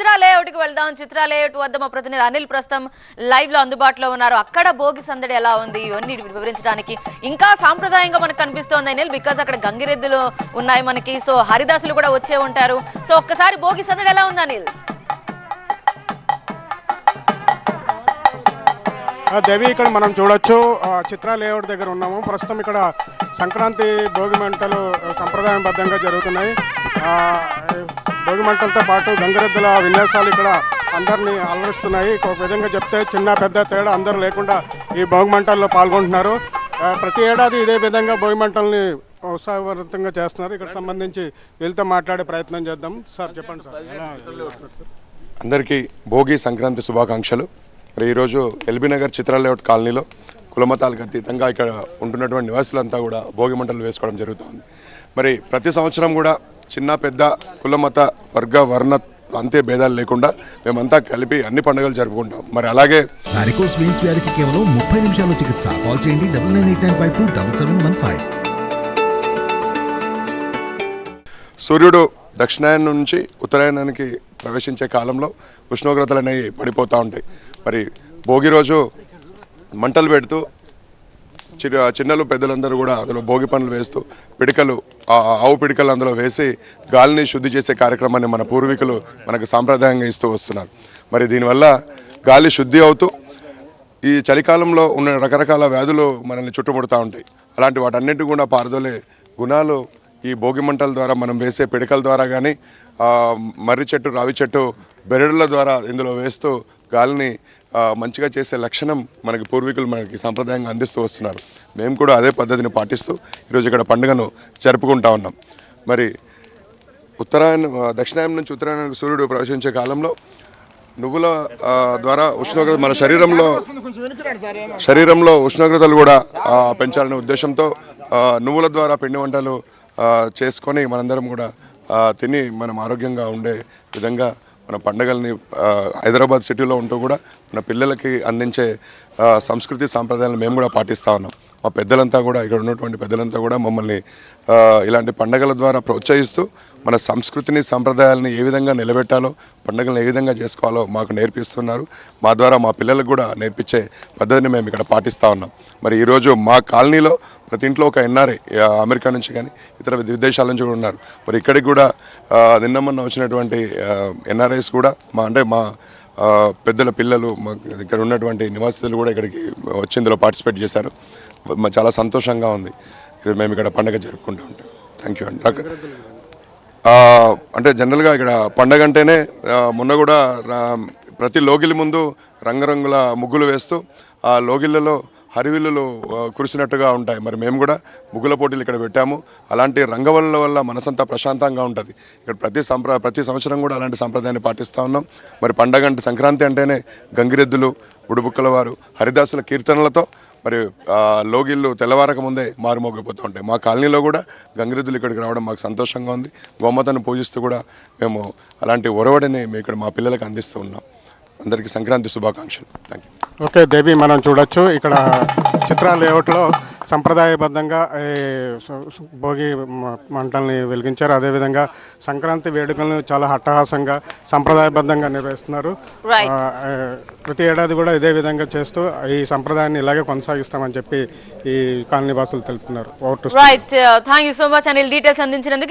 చిత్రా లేఅవుట్కి వెళ్దాం. చిత్రా లేఅవుట్ వద్ద మా ప్రతినిధి అనిల్ ప్రస్తుతం లైవ్ లో అందుబాటులో ఉన్నారు. అక్కడ భోగి సందడి ఎలా ఉంది ఇవన్నీ వివరించడానికి ఇంకా సాంప్రదాయంగా మనకు కనిపిస్తోంది అనిల్. బికాజ్ అక్కడ గంగిరెద్దులు ఉన్నాయి మనకి, సో హరిదాసులు కూడా వచ్చే ఉంటారు. సో ఒక్కసారి భోగి సందడి ఎలా ఉంది అనిల్? దేవి, ఇక్కడ మనం చూడొచ్చు చిత్రా లేఅవుట్ దగ్గర ఉన్నాము. ప్రస్తుతం ఇక్కడ సంక్రాంతి భోగి మంటలు సంప్రదాయబద్ధంగా జరుగుతున్నాయి. భోగి మంటలతో పాటు గంగిరెద్దుల విన్యాసాలు ఇక్కడ అందరినీ అలరిస్తున్నాయి. ఒక విధంగా చెప్తే చిన్న పెద్ద తేడా అందరూ లేకుండా ఈ భోగి మంటల్లో పాల్గొంటున్నారు. ప్రతి ఏడాది ఇదే విధంగా భోగి మంటల్ని ఉత్సాహవంతంగా చేస్తున్నారు. ఇక్కడ సంబంధించి వీళ్ళతో మాట్లాడే ప్రయత్నం చేద్దాం. సార్ చెప్పండి సార్. అందరికీ భోగి సంక్రాంతి శుభాకాంక్షలు. మరి ఈరోజు ఎల్బీ నగర్ చిత్రా లేఅవుట్ కాలనీలో కులమతాలకు అతీతంగా ఇక్కడ ఉంటున్నటువంటి నివాసులంతా కూడా భోగి మంటలు వేసుకోవడం జరుగుతుంది. మరి ప్రతి సంవత్సరం కూడా చిన్న పెద్ద కులమత వర్గ వర్ణ అంతే భేదాలు లేకుండా మేమంతా కలిపి అన్ని పండుగలు జరుపుకుంటాం. మరి అలాగే వారికోస్ వెయిన్స్ వ్యాధికి కేవలం 30 నిమిషాల్లో చికిత్స. కాల్ చేయండి 9989527715. సూర్యుడు దక్షిణాయనం నుంచి ఉత్తరాయణానికి ప్రవేశించే కాలంలో ఉష్ణోగ్రతలు అనేవి పడిపోతూ ఉంటాయి. మరి భోగి రోజు మంటలు పెడుతూ చిన్నలు పెద్దలందరూ కూడా అందులో భోగి పనులు వేస్తూ పిడికలు ఆవు పిడికలు అందులో వేసి గాలిని శుద్ధి చేసే కార్యక్రమాన్ని మన పూర్వీకులు మనకు సాంప్రదాయంగా ఇస్తూ వస్తున్నారు. మరి దీనివల్ల గాలి శుద్ధి అవుతూ ఈ చలికాలంలో ఉన్న రకరకాల వ్యాధులు మనల్ని చుట్టుముడుతూ ఉంటాయి. అలాంటి వాటన్నిటి కూడా పారదోలే గుణాలు ఈ భోగి మంటల ద్వారా మనం వేసే పిడికల ద్వారా కానీ మర్రి చెట్టు రావి చెట్టు బెరడుల ద్వారా ఇందులో వేస్తూ గాలిని మంచిగా చేసే లక్షణం మనకి పూర్వీకులు మనకి సాంప్రదాయంగా అందిస్తూ వస్తున్నారు. మేము కూడా అదే పద్ధతిని పాటిస్తూ ఈరోజు ఇక్కడ పండుగను జరుపుకుంటా ఉన్నాం. మరి దక్షిణాయనం నుంచి ఉత్తరాయణానికి సూర్యుడు ప్రవేశించే కాలంలో నువ్వుల ద్వారా ఉష్ణోగ్రత మన శరీరంలో ఉష్ణోగ్రతలు కూడా పెంచాలనే ఉద్దేశంతో నువ్వుల ద్వారా పిండి వంటలు చేసుకొని మనందరం కూడా తిని మనం ఆరోగ్యంగా ఉండే విధంగా మన పండుగల్ని హైదరాబాద్ సిటీలో ఉంటూ కూడా మన పిల్లలకి అందించే సంస్కృతి సాంప్రదాయాలను మేము కూడా పాటిస్తూ ఉన్నాం. మా పెద్దలంతా కూడా ఇక్కడ ఉన్నటువంటి పెద్దలంతా కూడా మమ్మల్ని ఇలాంటి పండుగల ద్వారా ప్రోత్సహిస్తూ మన సంస్కృతిని సాంప్రదాయాలని ఏ విధంగా నిలబెట్టాలో పండుగలను ఏ విధంగా చేసుకోవాలో మాకు నేర్పిస్తున్నారు. మా ద్వారా మా పిల్లలకు కూడా నేర్పించే పద్ధతిని మేము ఇక్కడ పాటిస్తూ ఉన్నాం. మరి ఈరోజు మా కాలనీలో ప్రతి ఇంట్లో ఒక ఎన్ఆర్ఐ అమెరికా నుంచి కానీ ఇతర విదేశాల నుంచి కూడా ఉన్నారు. మరి ఇక్కడికి కూడా నిన్న వచ్చినటువంటి ఎన్ఆర్ఐస్ కూడా మా పెద్దల పిల్లలు ఇక్కడ ఉన్నటువంటి నివాసితులు కూడా ఇక్కడికి వచ్చి ఇందులో పార్టిసిపేట్ చేశారు. చాలా సంతోషంగా ఉంది మేము ఇక్కడ పండుగ జరుపుకుంటూ ఉంటాం. థ్యాంక్ యూ అండి. అంటే జనరల్గా ఇక్కడ పండగ అంటేనే మొన్న కూడా ప్రతి లోగిలి ముందు రంగురంగుల ముగ్గులు వేస్తూ ఆ లోగిళ్ళలో హరివిల్లులు కురిసినట్టుగా ఉంటాయి. మరి మేము కూడా ముగ్గుల పోటీలు ఇక్కడ పెట్టాము. అలాంటి రంగవల్ల వల్ల మనసంతా ప్రశాంతంగా ఉంటుంది. ఇక్కడ ప్రతి సంవత్సరం కూడా అలాంటి సంప్రదాయాన్ని పాటిస్తూ ఉన్నాం. మరి పండగ అంటే సంక్రాంతి అంటేనే గంగిరెద్దులు బుడుబుక్కల వారు హరిదాసుల కీర్తనలతో మరి లోగిళ్ళు తెల్లవారక ముందే మారుమోగిపోతూ ఉంటాయి. మా కాలనీలో కూడా గంగిరెద్దులు ఇక్కడికి రావడం మాకు సంతోషంగా ఉంది. గోమాతను పూజిస్తూ కూడా మేము అలాంటి ఒరవడిని మేము ఇక్కడ మా పిల్లలకు అందిస్తూ ఉన్నాం. అందరికీ సంక్రాంతి శుభాకాంక్షలు. Thank you. ఓకే దేవి, మనం చూడొచ్చు ఇక్కడ చిత్రా లేఅవుట్లో సంప్రదాయబద్ధంగా భోగి మంటల్ని వెలిగించారు. అదేవిధంగా సంక్రాంతి వేడుకలను చాలా హట్టహాసంగా సంప్రదాయబద్ధంగా నిర్వహిస్తున్నారు. ప్రతి ఏడాది కూడా ఇదే విధంగా చేస్తూ ఈ సంప్రదాయాన్ని ఇలాగే కొనసాగిస్తామని చెప్పి ఈ కాలనీ వాసులు తెలుపుతున్నారు. Right, thank you so much Anil details అందించినందుకు.